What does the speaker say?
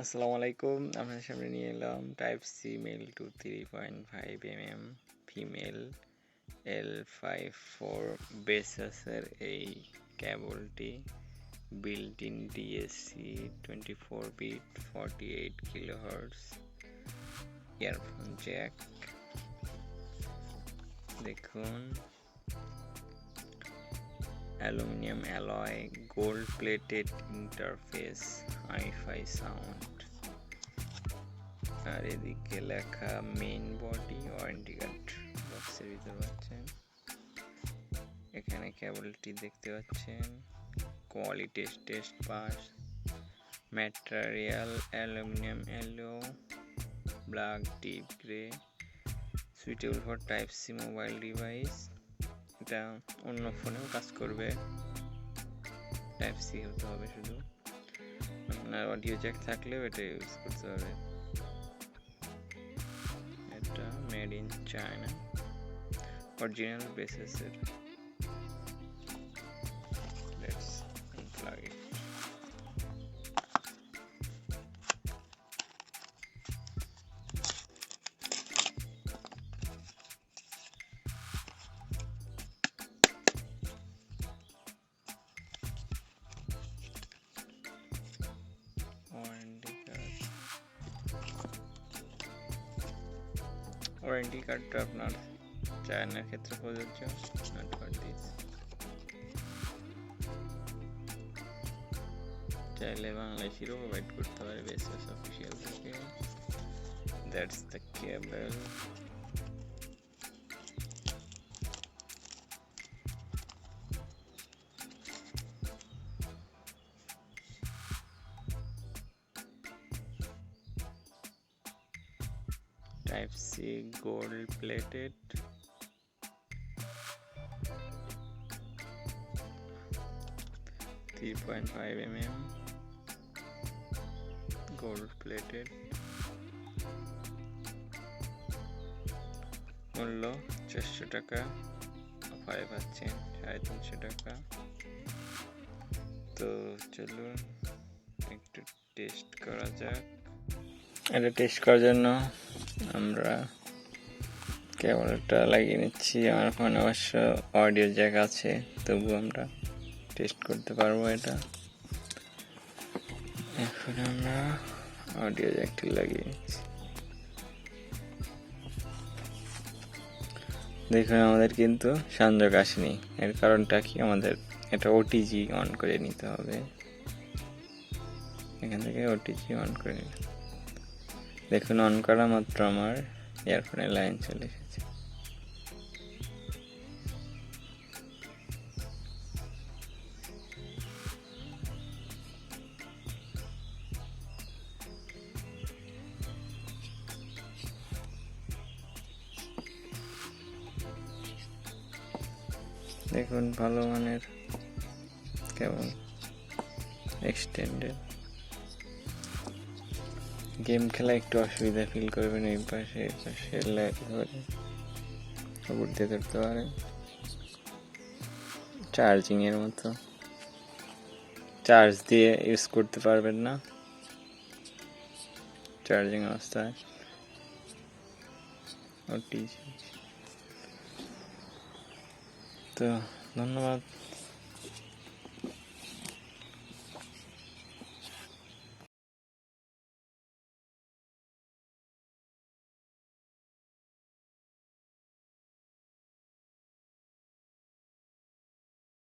আসসালামু আলাইকুম, আপনাদের সামনে নিয়ে এলাম type C male to 3.5 mm female L54 বেসাসের এই কেবলটি built in DSC 24 bit 48 kilohertz earphone jack. দেখুন, aluminium alloy, gold plated interface, hifi sound, আর এদিকে লেখা মেইন বডি ওয়ারেন্টি কার্ড বক্সের ভিতরে পাচ্ছেন। এখানে কেবলটি দেখতে পাচ্ছেন, quality test pass, material aluminium alloy, black deep grey, suitable for type C mobile device. এটা অন্য ফোনেও কাজ করবে, টাইপ সি হতে হবে শুধু, আপনার অডিও জ্যাক থাকলেও এটা ইউজ করতে হবে। এটা মেড ইন চায়না, অরিজিনাল বেসেসের। Let's unplug it. ওয়ারেন্টি কার্ডটা আপনার চায়নার ক্ষেত্রে প্রযোজ্য, নট ফর দিস। চাইলে বাংলাদেশিরও প্রোভাইড করতে পারে বেসেস অফিসিয়াল থেকে। That's the cable. Type C gold plated, .5 mm gold plated, মূল্য 400 টাকা, অফারে পাচ্ছেন 350 টাকা। তো চলুন একটু টেস্ট করা যাক। এটা টেস্ট করার জন্য আমরা কেবলটা লাগিয়ে নিচ্ছি। আমার ফোনে অবশ্য অডিও জ্যাক আছে, তবু আমরা টেস্ট করতে পারবো এটা। এখন আমরা অডিও জ্যাকটি লাগিয়ে নিচ্ছি। দেখুন, আমাদের কিন্তু সংযোগ আসেনি। এর কারণটা কি, আমাদের এটা ওটিজি অন করে নিতে হবে। এখান থেকে ওটিজি অন করে নিতে। দেখুন, অন করা মাত্র আমার ইয়ারফোনের লাইন চলে এসেছে। দেখুন, ভালো মানের কেবল, এক্সটেন্ডেড। গেম খেলা একটু অসুবিধা ফিল করবেন, এই পাশে এই পাশে ধরে উপর দিয়ে ধরতে পারেন। চার্জিং এর মতো, চার্জ দিয়ে ইউজ করতে পারবেন না চার্জিং অবস্থায়। ওটিজি। তো ধন্যবাদ।